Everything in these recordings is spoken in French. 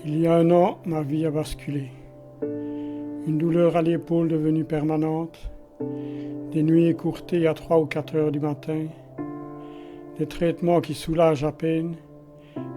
Il y a un an, ma vie a basculé. Une douleur à l'épaule devenue permanente, des nuits écourtées à 3 ou 4 heures du matin, des traitements qui soulagent à peine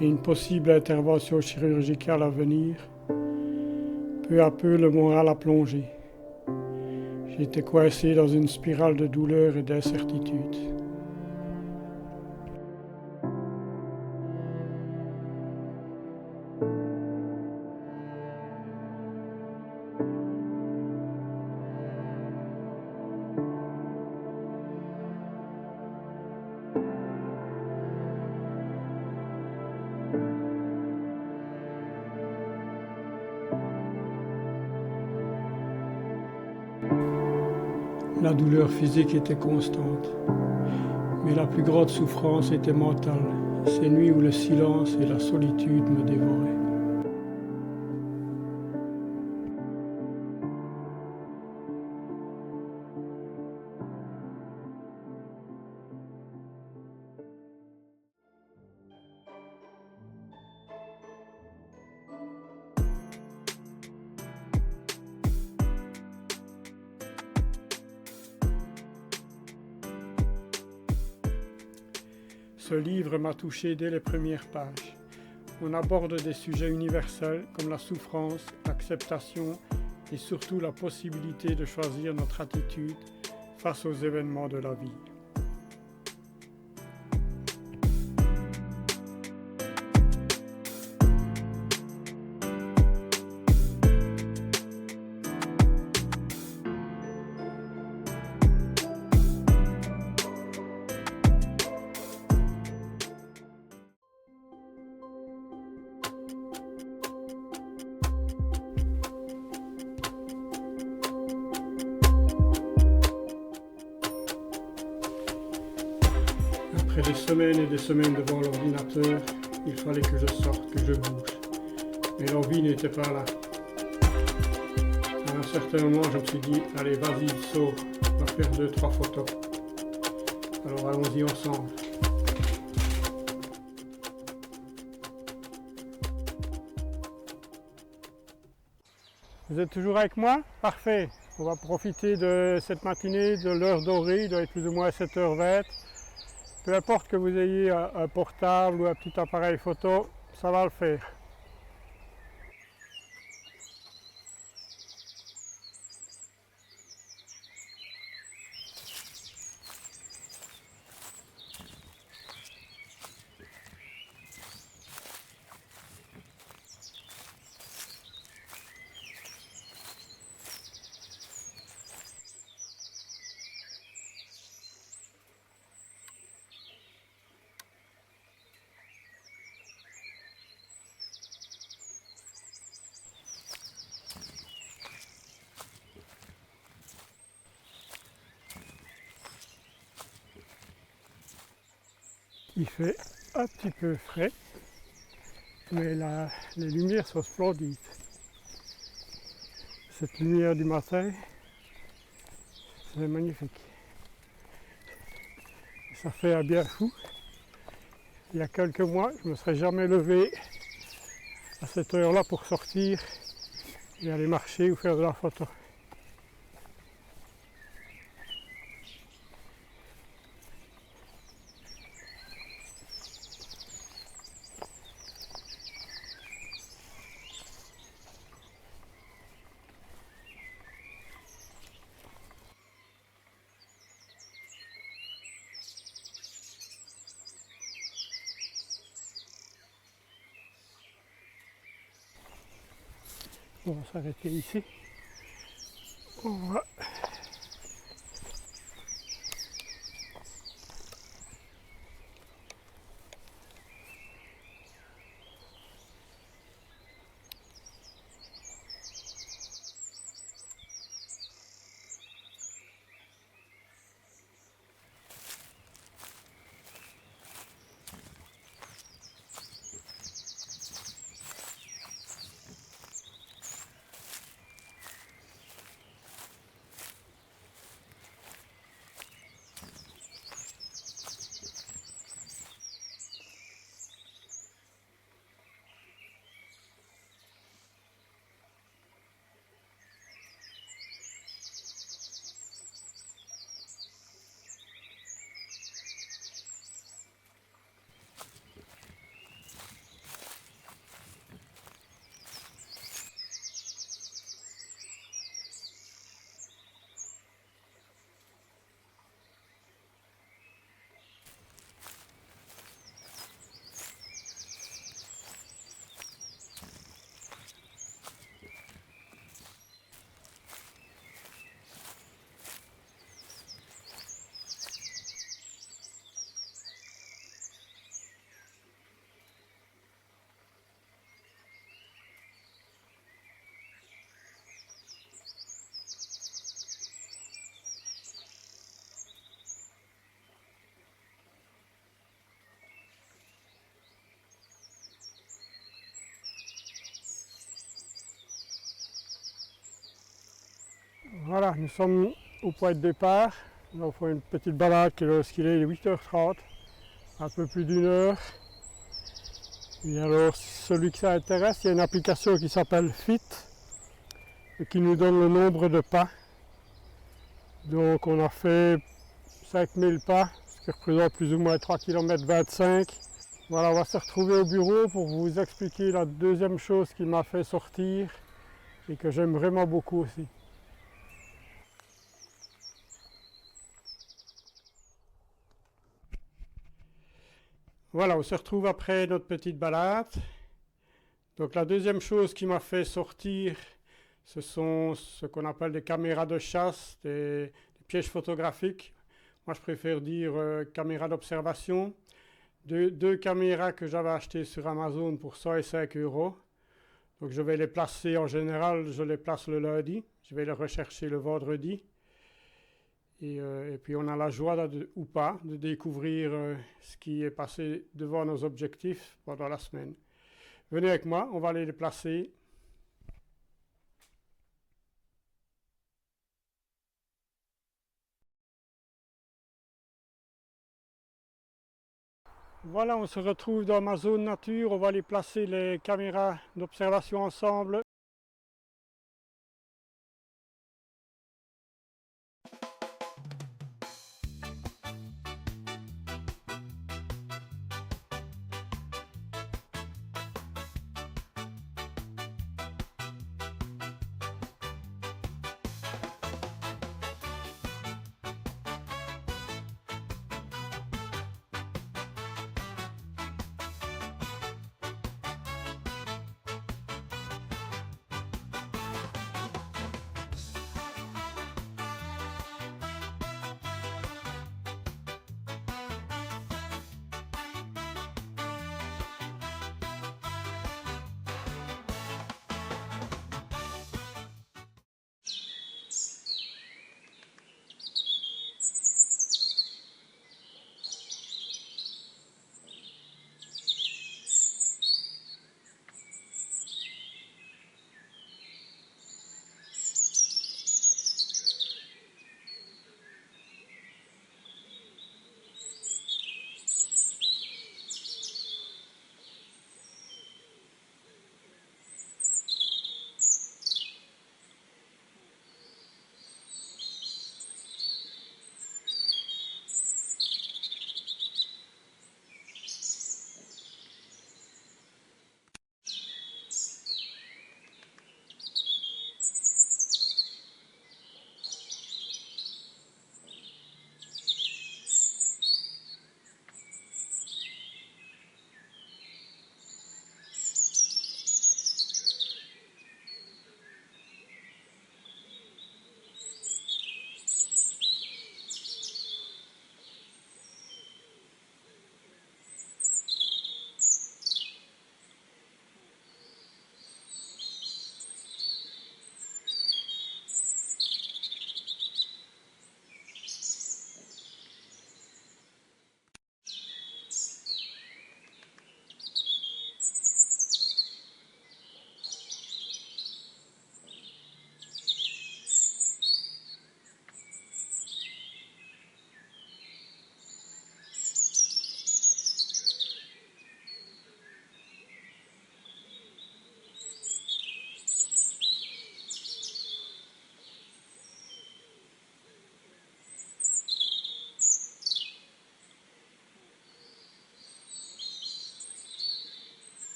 et une possible intervention chirurgicale à venir. Peu à peu, le moral a plongé. J'étais coincé dans une spirale de douleur et d'incertitude. La douleur physique était constante, mais la plus grande souffrance était mentale, ces nuits où le silence et la solitude me dévoraient. Ce livre m'a touché dès les premières pages. On aborde des sujets universels comme la souffrance, l'acceptation et surtout la possibilité de choisir notre attitude face aux événements de la vie. Après des semaines et des semaines devant l'ordinateur, il fallait que je sorte, que je bouge. Mais l'envie n'était pas là. À un certain moment, je me suis dit, allez, vas-y, sors, on va faire 2-3 photos. Alors allons-y ensemble. Vous êtes toujours avec moi? Parfait. On va profiter de cette matinée, de l'heure dorée, il doit être plus ou moins 7h20. Peu importe que vous ayez un portable ou un petit appareil photo, ça va le faire. Il fait un petit peu frais, mais les lumières sont splendides. Cette lumière du matin, c'est magnifique. Et ça fait un bien fou. Il y a quelques mois, je ne me serais jamais levé à cette heure-là pour sortir et aller marcher ou faire de la photo. On va s'arrêter ici. On va Voilà, nous sommes au point de départ. Nous avons fait une petite balade qui est 8h30, un peu plus d'une heure. Et alors, celui qui s'intéresse, il y a une application qui s'appelle Fit et qui nous donne le nombre de pas. Donc on a fait 5000 pas, ce qui représente plus ou moins 3,25 km. Voilà, on va se retrouver au bureau pour vous expliquer la deuxième chose qui m'a fait sortir et que j'aime vraiment beaucoup aussi. Voilà, on se retrouve après notre petite balade. Donc la deuxième chose qui m'a fait sortir, ce sont ce qu'on appelle des caméras de chasse, des pièges photographiques. Moi je préfère dire caméras d'observation. Deux caméras que j'avais achetées sur Amazon pour 105 euros. Donc je vais les placer, en général, je les place le lundi. Je vais les rechercher le vendredi. Et puis on a la joie ou pas de découvrir ce qui est passé devant nos objectifs pendant la semaine. Venez avec moi, on va aller les placer. Voilà, on se retrouve dans ma zone nature, on va aller placer les caméras d'observation ensemble.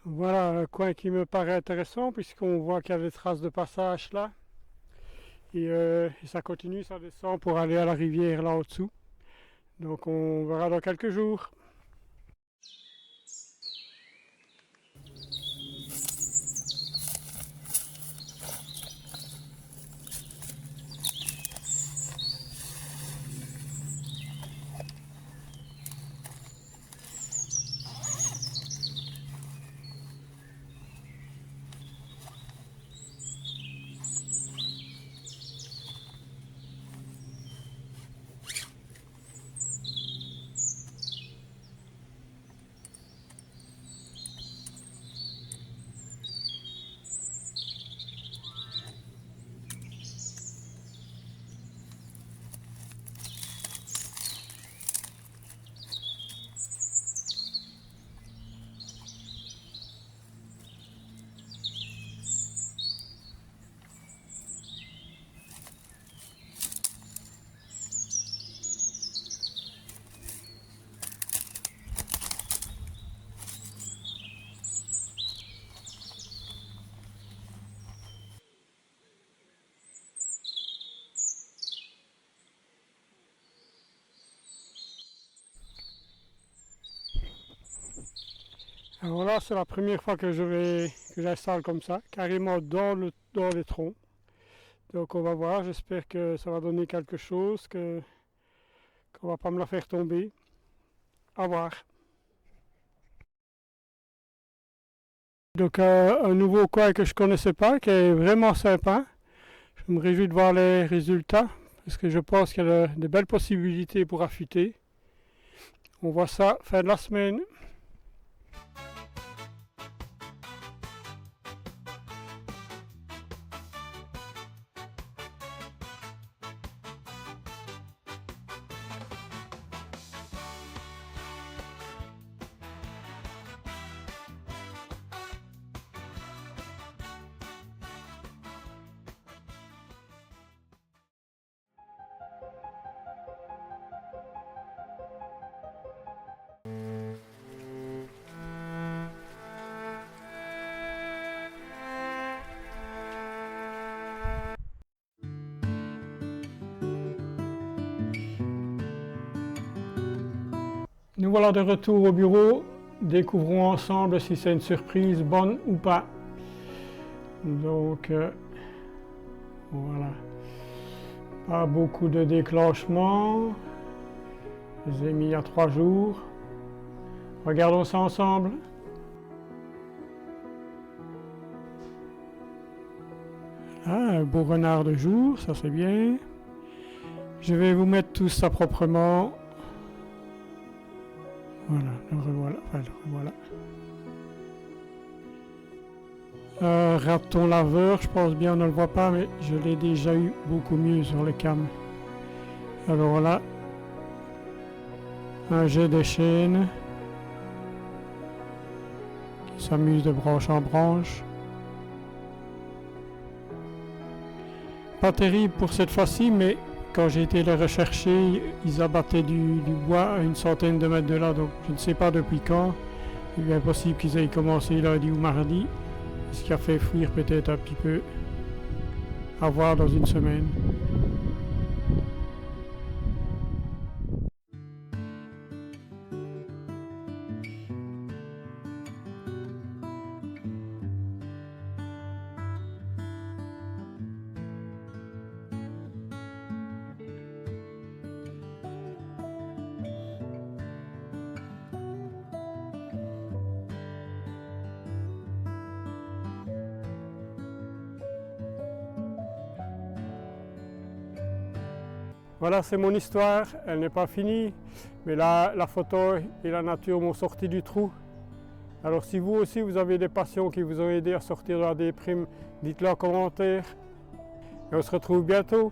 Voilà un coin qui me paraît intéressant puisqu'on voit qu'il y a des traces de passage là. Et ça continue, ça descend pour aller à la rivière là au-dessous. Donc on verra dans quelques jours. Alors là, c'est la première fois que j'installe comme ça, carrément dans les troncs. Donc on va voir, j'espère que ça va donner quelque chose, qu'on va pas me la faire tomber. À voir. Donc un nouveau coin que je connaissais pas, qui est vraiment sympa. Je me réjouis de voir les résultats, parce que je pense qu'il y a de belles possibilités pour affûter. On voit ça fin de la semaine. Nous voilà de retour au bureau. Découvrons ensemble si c'est une surprise bonne ou pas. Donc voilà. Pas beaucoup de déclenchement. Je les ai mis il y a 3 jours. Regardons ça ensemble. Ah, un beau renard de jour, ça c'est bien. Je vais vous mettre tout ça proprement. Voilà, le revoilà. Enfin, le revoilà. Raton laveur, je pense bien on ne le voit pas, mais je l'ai déjà eu beaucoup mieux sur le cam. Alors là, un jet de chaîne qui s'amuse de branche en branche. Pas terrible pour cette fois-ci, mais quand j'ai été les rechercher, ils abattaient du bois à une centaine de mètres de là, donc je ne sais pas depuis quand. Il est bien possible qu'ils aient commencé lundi ou mardi, ce qui a fait fuir peut-être un petit peu. À voir dans une semaine. Voilà, c'est mon histoire, elle n'est pas finie, mais là, la photo et la nature m'ont sorti du trou. Alors si vous aussi, vous avez des passions qui vous ont aidé à sortir de la déprime, dites-le en commentaire. Et on se retrouve bientôt.